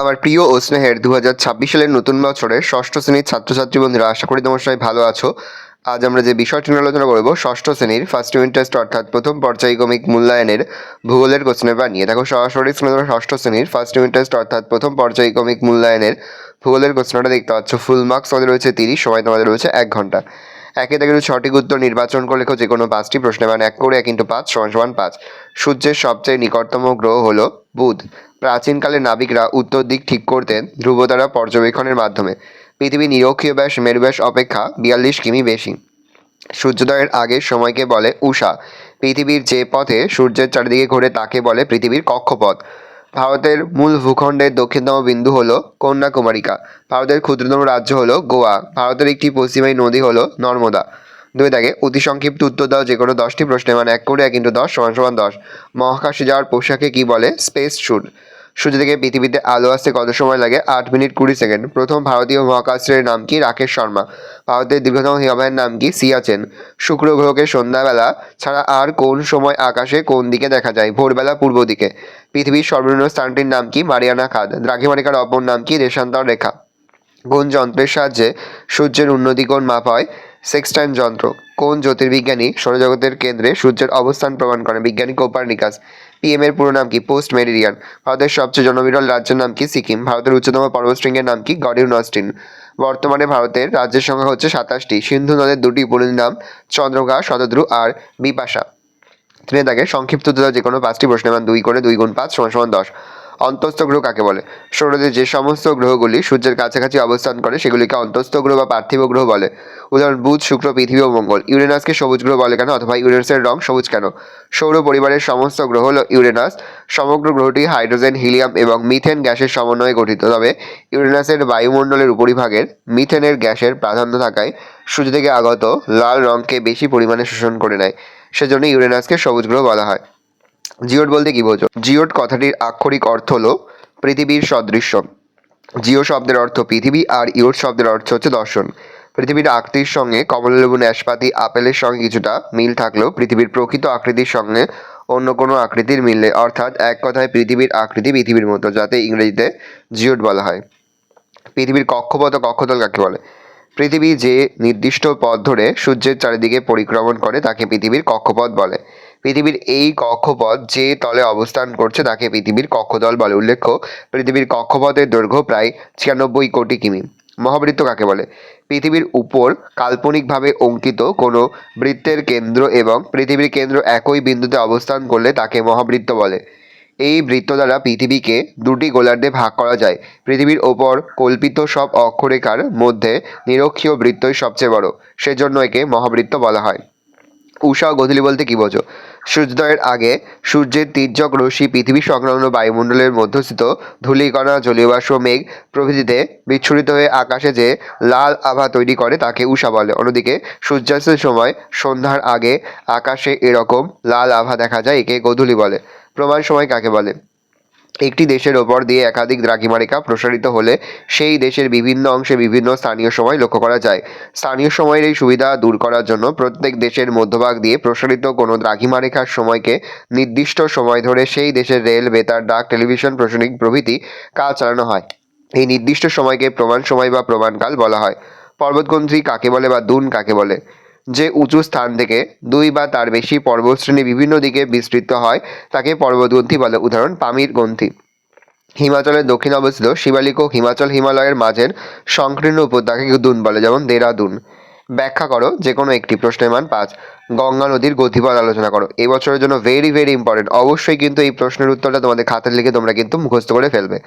আমার প্রিয় ও স্নেহের 2026 সালের নতুন বছরের ষষ্ঠ শ্রেণীর ছাত্রছাত্রী বন্ধুরা, আশা করি তোমরা সবাই ভালো আছো। আজ আমরা যে বিষয়টি নিয়ে আলোচনা করব, ষষ্ঠ শ্রেণীর ফার্স্ট ইউনিট টেস্ট অর্থাৎ প্রথম পর্যায়ক্রমিক মূল্যায়নের ভূগোলের কোশ্চেন পেপার নিয়ে। দেখো, সরাসরি স্ক্রিনে ষষ্ঠ শ্রেণীর ফার্স্ট ইউনিট টেস্ট অর্থাৎ প্রথম পর্যায়ক্রমিক মূল্যায়নের ভূগোলের কোশ্চেনটা দেখতে পাচ্ছ। ফুল মার্কস তোমাদের রয়েছে 30, সময় তোমাদের রয়েছে 1 ঘন্টা। একে থেকে সঠিক উত্তর নির্বাচন করে লেখো যে কোনো 5টি প্রশ্নের মান 1 করে 1 × 5 = 5। সূর্যের সবচেয়ে নিকটতম গ্রহ হলো বুধ। প্রাচীনকালে নাবিকরা উত্তর দিক ঠিক করতেন ধ্রুবতারা পর্যবেক্ষণের মাধ্যমে। পৃথিবীর নিরক্ষীয় ব্যাস মেরু ব্যাস অপেক্ষা 42 কিমি বেশি। সূর্যোদয়ের আগের সময়কে বলে উষা। পৃথিবীর যে পথে সূর্যের চারিদিকে ঘোরে তাকে বলে পৃথিবীর কক্ষপথ। ভারতের মূল ভূখণ্ডের দক্ষিণতম বিন্দু হলো কন্যাকুমারিকা। ভারতের ক্ষুদ্রতম রাজ্য হলো গোয়া। ভারতের একটি পশ্চিমায়ী নদী হলো নর্মদা। 2 দাগে অতি সংক্ষিপ্ত উত্তর দাও যে কোনো 10টি প্রশ্নের মান 1 করে 1 × 10 = 10। মহাকাশে যাওয়ার পোশাকে কি বলে? Space sweet. সূর্য থেকে পৃথিবীতে আলো আসতে কত সময় লাগে? 8 মিনিট 20 সেকেন্ড। প্রথম ভারতীয় মহাকাশচারীর নাম কি? রাকেশ শর্মা। ভারতের দীর্ঘতম হিমবাহের নাম কি? সিয়াচেন। শুক্র গ্রহকে সন্ধ্যাবেলা ছাড়া আর কোন সময় আকাশে কোন দিকে দেখা যায়? ভোরবেলা পূর্ব দিকে। পৃথিবীর সর্বনিম্ন স্থানটির নাম কি? মারিয়ানা খাদ। দ্রাঘিমারিকার অপর নাম কি? দেশান্তর রেখা। কোন যন্ত্রের সাহায্যে সূর্যের উন্নতিকোণ মাপা হয়? সেক্সটাইন যন্ত্র। কোন জ্যোতির্বিজ্ঞানী সৌরজগতের কেন্দ্রে সূর্যের অবস্থান প্রমাণ করেন? বিজ্ঞানী কোপার্নিকাস। পিএম এর পুরো নাম কি? Post Meridien. ভারতের সবচেয়ে জনবিরল রাজ্যের নাম কি? সিকিম। ভারতের উচ্চতম পর্বতশৃঙ্গের নাম কি? গডিউ নস্টিন। বর্তমানে ভারতের রাজ্যের সংখ্যা হচ্ছে 27টি। সিন্ধু নদের 2টি উপনদীর নাম চন্দ্রঘা, শতদ্রু আর বিপাশা। 3 দাগে সংক্ষিপ্ত উত্তর যে কোনো 5টি প্রশ্নের মান 2 করে 2 × 5 = 10। অন্তস্থ গ্রহ কাকে বলে? সৌরজগতের যে সমস্ত গ্রহগুলি সূর্যের কাছাকাছি অবস্থান করে সেগুলিকে অন্তস্থ গ্রহ বা পার্থিব গ্রহ বলে। উদাহরণ: বুধ, শুক্র, পৃথিবী ও মঙ্গল। ইউরেনাসকে সবুজ গ্রহ বলে কেন, অথবা ইউরেনাসের রং সবুজ কেন? সৌর পরিবারের সমস্ত গ্রহ হল ইউরেনাস। সমগ্র গ্রহটি হাইড্রোজেন, হিলিয়াম এবং মিথেন গ্যাসের সমন্বয়ে গঠিত। তবে ইউরেনাসের বায়ুমণ্ডলের উপরিভাগের মিথেনের গ্যাসের প্রাধান্য থাকায় সূর্য থেকে আগত লাল রঙকে বেশি পরিমাণে শোষণ করে নেয়। সেজন্য ইউরেনাসকে সবুজ গ্রহ বলা হয়। জিওড বলতে কি বোঝো? জিওড কথাটির আক্ষরিক অর্থ হলো পৃথিবীর সদৃশ্য। জিও শব্দের অর্থ পৃথিবী আর ইওড শব্দের অর্থ হচ্ছে দর্শন। পৃথিবীর আকৃতির সঙ্গে কমলালেবু, নাশপাতি, আপেলের সঙ্গে কিছুটা মিল থাকলেও পৃথিবীর প্রকৃত আকৃতির সঙ্গে অন্য কোনো আকৃতির মিল নেই। অর্থাৎ এক কথায় পৃথিবীর আকৃতি পৃথিবীর মতো, যাতে ইংরেজিতে জিওড বলা হয়। পৃথিবীর কক্ষপথ ও কক্ষতল কাকে বলে? পৃথিবী যে নির্দিষ্ট পথ ধরে সূর্যের চারিদিকে পরিক্রমণ করে তাকে পৃথিবীর কক্ষপথ বলে। পৃথিবীর এই কক্ষপথ যে তলে অবস্থান করছে তাকে পৃথিবীর কক্ষতল বলে। উল্লেখ্য, পৃথিবীর কক্ষপথের দৈর্ঘ্য প্রায় 96 কোটি কিমি। মহাবৃত্ত কাকে বলে? পৃথিবীর উপর কাল্পনিকভাবে অঙ্কিত কোনো বৃত্তের কেন্দ্র এবং পৃথিবীর কেন্দ্র একই বিন্দুতে অবস্থান করলে তাকে মহাবৃত্ত বলে। এই বৃত্ত দ্বারা পৃথিবীকে 2টি গোলার্ধে ভাগ করা যায়। পৃথিবীর ওপর কল্পিত সব অক্ষরেখার মধ্যে নিরক্ষীয় বৃত্তই সবচেয়ে বড়, সেজন্য একে মহাবৃত্ত বলা হয়। উষা ও গোধূলি বলতে কি বোঝো? সূর্যোদয়ের আগে সূর্যের তির্যক রশ্মি পৃথিবী সংলগ্ন বায়ুমণ্ডলের মধ্যস্থিত ধূলিকণা, জলীয় বাষ্প, মেঘ প্রভৃতিতে বিচ্ছুরিত হয়ে আকাশে যে লাল আভা তৈরি করে তাকে উষা বলে। অন্যদিকে সূর্যাস্তের সময় সন্ধ্যার আগে আকাশে এরকম লাল আভা দেখা যায়, একে গোধূলি বলে। প্রমাণ সময় কাকে বলে? একটি দেশের ওপর দিয়ে একাধিক দ্রাঘিমারেখা প্রসারিত হলে সেই দেশের বিভিন্ন অংশে বিভিন্ন স্থানীয় সময় লক্ষ্য করা যায়। স্থানীয় সময়ের এই সুবিধা দূর করার জন্য প্রত্যেক দেশের মধ্যভাগ দিয়ে প্রসারিত কোনো দ্রাঘিমারেখার সময়কে নির্দিষ্ট সময় ধরে সেই দেশের রেল, বেতার, ডাক, টেলিভিশন, প্রসারিক প্রভৃতি কাজ চালানো হয়। এই নির্দিষ্ট সময়কে প্রমাণ সময় বা প্রমাণকাল বলা হয়। পর্বতগ্রন্থি কাকে বলে বা দুন কাকে বলে? যে উঁচু স্থান থেকে 2 বা তার বেশি পর্বতশ্রেণী বিভিন্ন দিকে বিস্তৃত হয় তাকে পর্বতগ্রন্থি বলে। উদাহরণ: পামির গ্রন্থি। হিমাচলের দক্ষিণে অবস্থিত শিবালিক ও হিমাচল হিমালয়ের মাঝের সংকীর্ণ উপত্যকাকে দুন বলে, যেমন দেরাদুন। ব্যাখ্যা করো যে কোনো একটি প্রশ্নের মান 5। গঙ্গা নদীর গতিপথ আলোচনা করো। এই বছরের জন্য ভেরি ভেরি ইম্পর্টেন্ট। অবশ্যই কিন্তু এই প্রশ্নের উত্তরটা তোমাদের খাতায় লিখে তোমরা কিন্তু মুখস্থ করে ফেলবে।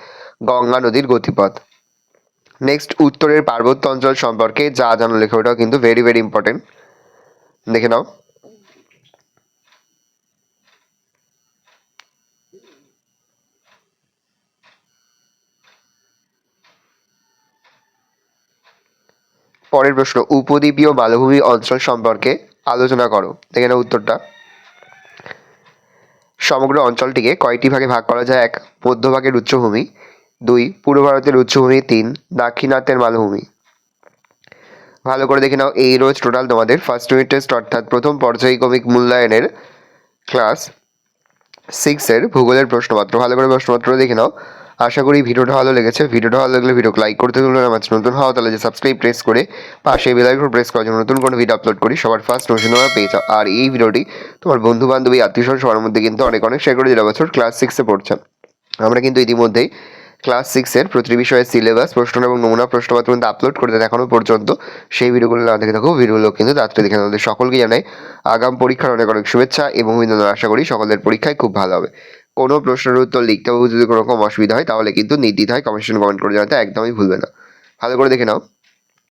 গঙ্গা নদীর গতিপথ। নেক্সট, উত্তরের পার্বত্য অঞ্চল সম্পর্কে যা জানো লেখো, ওটাও কিন্তু ভেরি ভেরি ইম্পর্টেন্ট। দেখে নাও। পরের প্রশ্ন, উপদ্বীপীয় মালভূমি অঞ্চল সম্পর্কে আলোচনা করো। দেখে নাও উত্তরটা। সমগ্র অঞ্চলটিকে কয়টি ভাগে ভাগ করা যায়? 1, মধ্যভাগের উচ্চভূমি। 2, পূর্ব ভারতের উচ্চভূমি। 3, দাক্ষিণাত্যের মালভূমি। ভালো করে দেখে নাও। এই রোজ টোটাল তোমাদের ফার্স্ট ইউনিট টেস্ট অর্থাৎ প্রথম পর্যায়ক্রমিক মূল্যায়নের ক্লাস 6 এর ভূগোলের প্রশ্নপত্র। ভালো করে প্রশ্নপত্র দেখে নাও। আশা করি ভিডিওটা ভালো লেগেছে। ভিডিওটা ভালো লাগলে ভিডিওকে লাইক করতে ভুলবেন না। আমার নতুন হওয়া তাহলে যে সাবস্ক্রাইব প্রেস করে পাশে বেল আইকন প্রেস করার জন্য নতুন কোনো ভিডিও আপলোড করি সবার ফার্স্ট নোটিফিকেশন পেয়ে যাও। আর এই ভিডিওটি তোমার বন্ধু বান্ধবী আত্মীয়স্বজন সবার মধ্যে কিন্তু অনেক অনেক শেয়ার করে দিলে বছর ক্লাস 6-এ পড়ছে। আমরা কিন্তু ইতিমধ্যেই ক্লাস 6-এর প্রতিটি বিষয়ের সিলেবাস প্রশ্ন এবং নমুনা প্রশ্নপত্র কিন্তু আপলোড করে দেন এখনও পর্যন্ত। সেই ভিডিওগুলো না দেখে থাকো, ভিডিওগুলো কিন্তু তাড়াতাড়ি দেখে আমাদের সকলকে জানাই আগাম পরীক্ষার অনেক অনেক শুভেচ্ছা এবং অভিনন্দন। আশা করি সকলের পরীক্ষায় খুব ভালো হবে। কোনো প্রশ্নের উত্তর লিখতে হবে যদি কোনো রকম অসুবিধা হয় তাহলে কিন্তু নির্দ্বিধায় কমেন্ট করে জানাতে একদমই ভুলবে না। ভালো করে দেখে নাও।